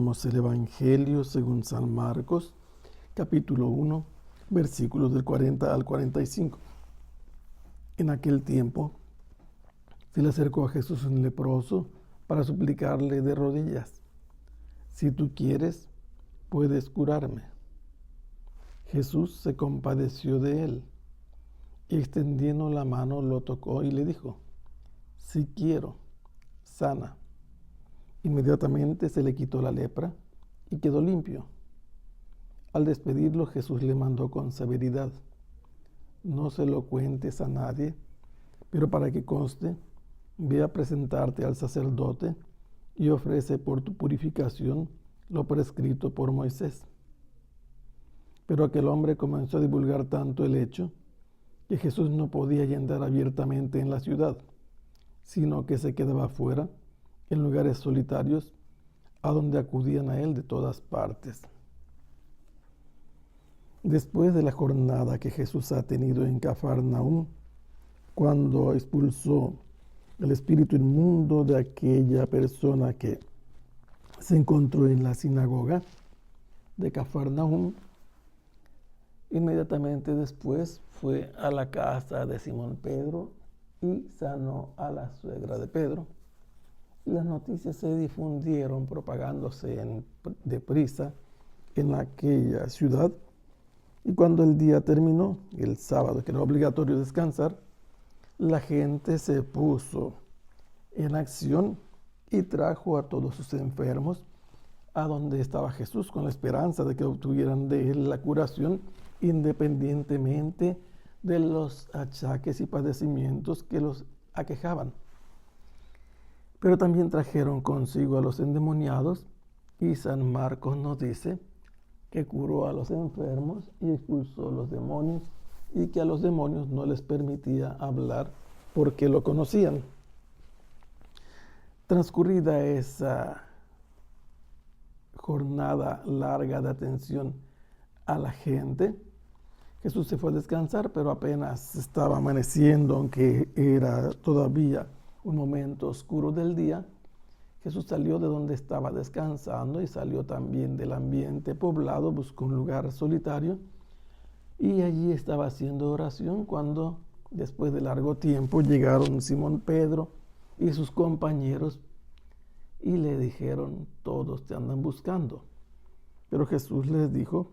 Leemos el Evangelio según San Marcos, capítulo 1, versículos del 40 al 45. En aquel tiempo se le acercó a Jesús un leproso para suplicarle de rodillas: si tú quieres, puedes curarme. Jesús se compadeció de él y extendiendo la mano lo tocó y le dijo: si quiero, sana. Inmediatamente se le quitó la lepra y quedó limpio. Al despedirlo, Jesús le mandó con severidad: no se lo cuentes a nadie, pero para que conste, ve a presentarte al sacerdote y ofrece por tu purificación lo prescrito por Moisés. Pero aquel hombre comenzó a divulgar tanto el hecho que Jesús no podía ya andar abiertamente en la ciudad, sino que se quedaba afuera, en lugares solitarios, a donde acudían a él de todas partes. Después de la jornada que Jesús ha tenido en Cafarnaúm, cuando expulsó el espíritu inmundo de aquella persona que se encontró en la sinagoga de Cafarnaúm, inmediatamente después fue a la casa de Simón Pedro y sanó a la suegra de Pedro. Y las noticias se difundieron propagándose deprisa en aquella ciudad. Y cuando el día terminó, el sábado, que era obligatorio descansar, la gente se puso en acción y trajo a todos sus enfermos a donde estaba Jesús, con la esperanza de que obtuvieran de él la curación, independientemente de los achaques y padecimientos que los aquejaban. Pero también trajeron consigo a los endemoniados, y San Marcos nos dice que curó a los enfermos y expulsó a los demonios, y que a los demonios no les permitía hablar porque lo conocían. Transcurrida esa jornada larga de atención a la gente, Jesús se fue a descansar, pero apenas estaba amaneciendo, aunque era todavía un momento oscuro del día, Jesús salió de donde estaba descansando y salió también del ambiente poblado, buscó un lugar solitario y allí estaba haciendo oración cuando, después de largo tiempo, llegaron Simón Pedro y sus compañeros y le dijeron: todos te andan buscando. Pero Jesús les dijo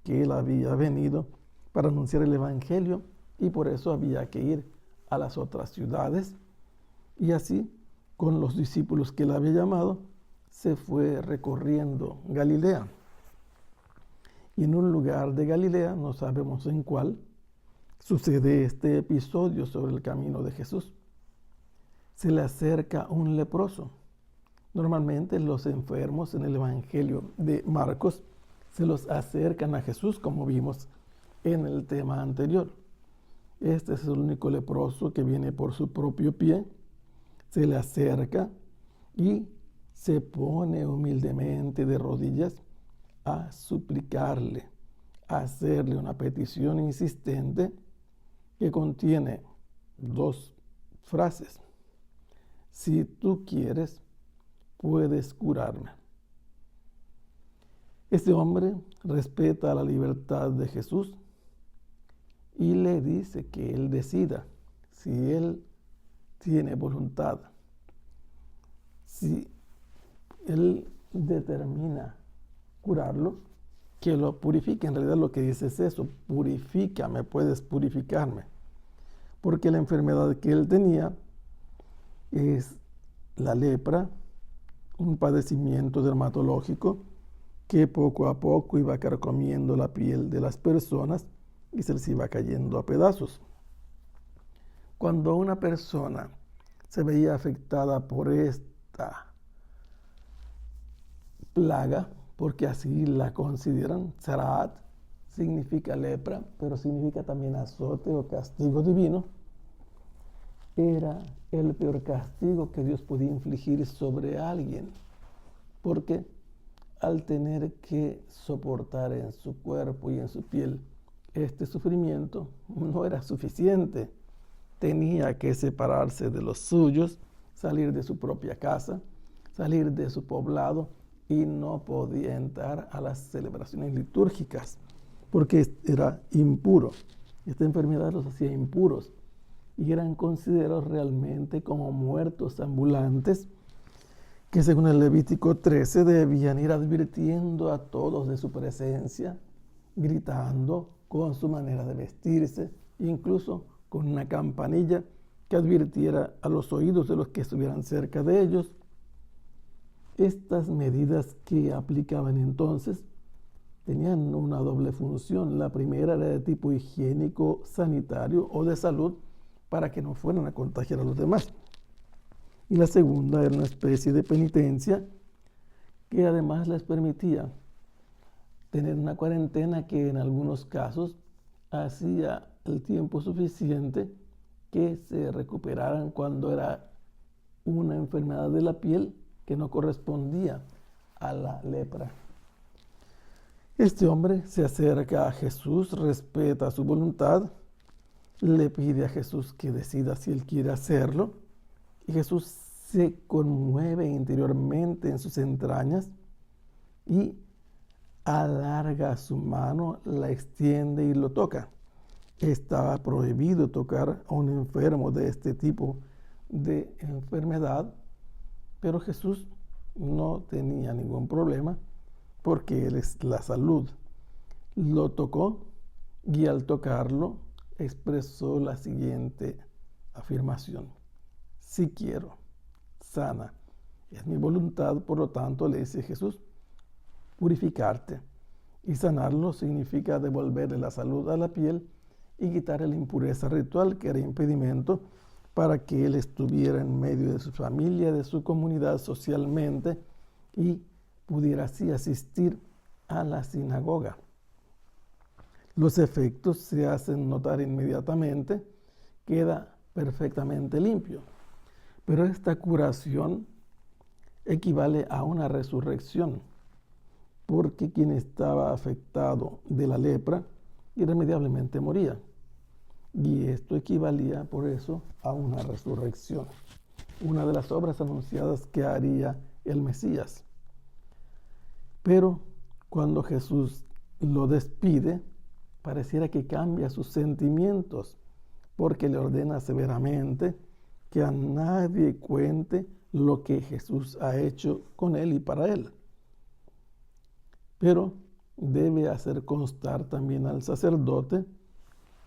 que él había venido para anunciar el Evangelio y por eso había que ir a las otras ciudades. Y así, con los discípulos que él había llamado, se fue recorriendo Galilea. Y en un lugar de Galilea, no sabemos en cuál, sucede este episodio sobre el camino de Jesús. Se le acerca un leproso. Normalmente los enfermos en el Evangelio de Marcos se los acercan a Jesús, como vimos en el tema anterior. Este es el único leproso que viene por su propio pie. Se le acerca y se pone humildemente de rodillas a suplicarle, a hacerle una petición insistente que contiene dos frases: si tú quieres, puedes curarme. Este hombre respeta la libertad de Jesús y le dice que él decida si él tiene voluntad. Si él determina curarlo, que lo purifique. En realidad lo que dice es eso: purifícame, puedes purificarme. Porque la enfermedad que él tenía es la lepra, un padecimiento dermatológico que poco a poco iba carcomiendo la piel de las personas y se les iba cayendo a pedazos. Cuando una persona se veía afectada por esta plaga, porque así la consideran, Tzaraat significa lepra, pero significa también azote o castigo divino, era el peor castigo que Dios podía infligir sobre alguien, porque al tener que soportar en su cuerpo y en su piel este sufrimiento, no era suficiente. Tenía que separarse de los suyos, salir de su propia casa, salir de su poblado y no podía entrar a las celebraciones litúrgicas porque era impuro. Esta enfermedad los hacía impuros y eran considerados realmente como muertos ambulantes que, según el Levítico 13, debían ir advirtiendo a todos de su presencia, gritando con su manera de vestirse, incluso con una campanilla que advirtiera a los oídos de los que estuvieran cerca de ellos. Estas medidas que aplicaban entonces tenían una doble función. La primera era de tipo higiénico, sanitario o de salud, para que no fueran a contagiar a los demás. Y la segunda era una especie de penitencia que además les permitía tener una cuarentena que en algunos casos hacía el tiempo suficiente que se recuperaran cuando era una enfermedad de la piel que no correspondía a la lepra. Este hombre se acerca a Jesús, respeta su voluntad, le pide a Jesús que decida si él quiere hacerlo, y Jesús se conmueve interiormente en sus entrañas y alarga su mano, la extiende y lo toca. Estaba prohibido tocar a un enfermo de este tipo de enfermedad, pero Jesús no tenía ningún problema porque Él es la salud. Lo tocó y al tocarlo expresó la siguiente afirmación: si quiero, sana. Es mi voluntad, por lo tanto, le dice Jesús, purificarte. Y sanarlo significa devolverle la salud a la piel y quitarle la impureza ritual que era impedimento para que él estuviera en medio de su familia, de su comunidad socialmente y pudiera así asistir a la sinagoga. Los efectos se hacen notar inmediatamente, queda perfectamente limpio. Pero esta curación equivale a una resurrección, porque quien estaba afectado de la lepra irremediablemente moría. Y esto equivalía por eso a una resurrección, una de las obras anunciadas que haría el Mesías. Pero cuando Jesús lo despide, pareciera que cambia sus sentimientos, porque le ordena severamente que a nadie cuente lo que Jesús ha hecho con él y para él. Pero debe hacer constar también al sacerdote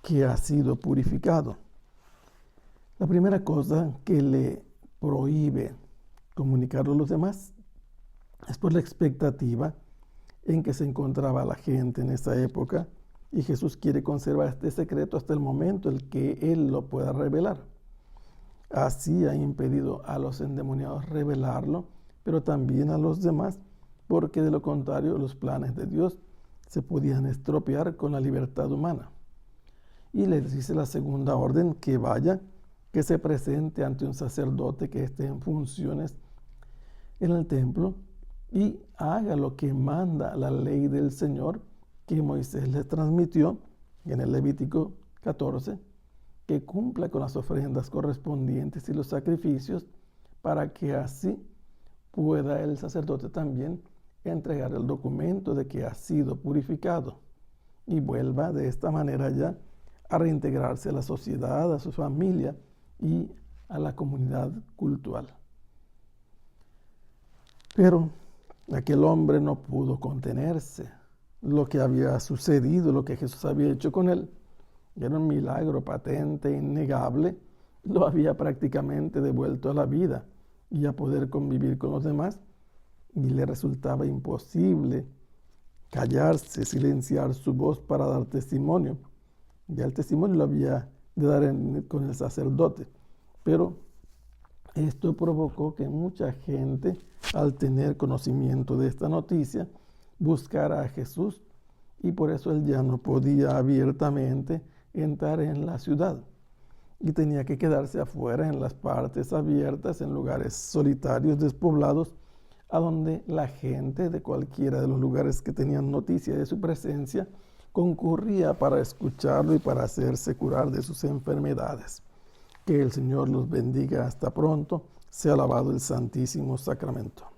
que ha sido purificado. La primera cosa que le prohíbe comunicarlo a los demás es por la expectativa en que se encontraba la gente en esa época, y Jesús quiere conservar este secreto hasta el momento en que Él lo pueda revelar. Así ha impedido a los endemoniados revelarlo, pero también a los demás, porque de lo contrario los planes de Dios se podían estropear con la libertad humana. Y le dice la segunda orden que vaya, que se presente ante un sacerdote que esté en funciones en el templo y haga lo que manda la ley del Señor que Moisés le transmitió en el Levítico 14, que cumpla con las ofrendas correspondientes y los sacrificios, para que así pueda el sacerdote también entregar el documento de que ha sido purificado y vuelva de esta manera ya a reintegrarse a la sociedad, a su familia y a la comunidad cultural. Pero aquel hombre no pudo contenerse. Lo que había sucedido, lo que Jesús había hecho con él, era un milagro patente, innegable. Lo había prácticamente devuelto a la vida y a poder convivir con los demás, y le resultaba imposible callarse, silenciar su voz para dar testimonio. Ya el testimonio lo había de dar con el sacerdote, pero esto provocó que mucha gente, al tener conocimiento de esta noticia, buscara a Jesús, y por eso él ya no podía abiertamente entrar en la ciudad y tenía que quedarse afuera en las partes abiertas, en lugares solitarios, despoblados, a donde la gente de cualquiera de los lugares que tenían noticia de su presencia concurría para escucharlo y para hacerse curar de sus enfermedades. Que el Señor los bendiga hasta pronto. Sea alabado el Santísimo Sacramento.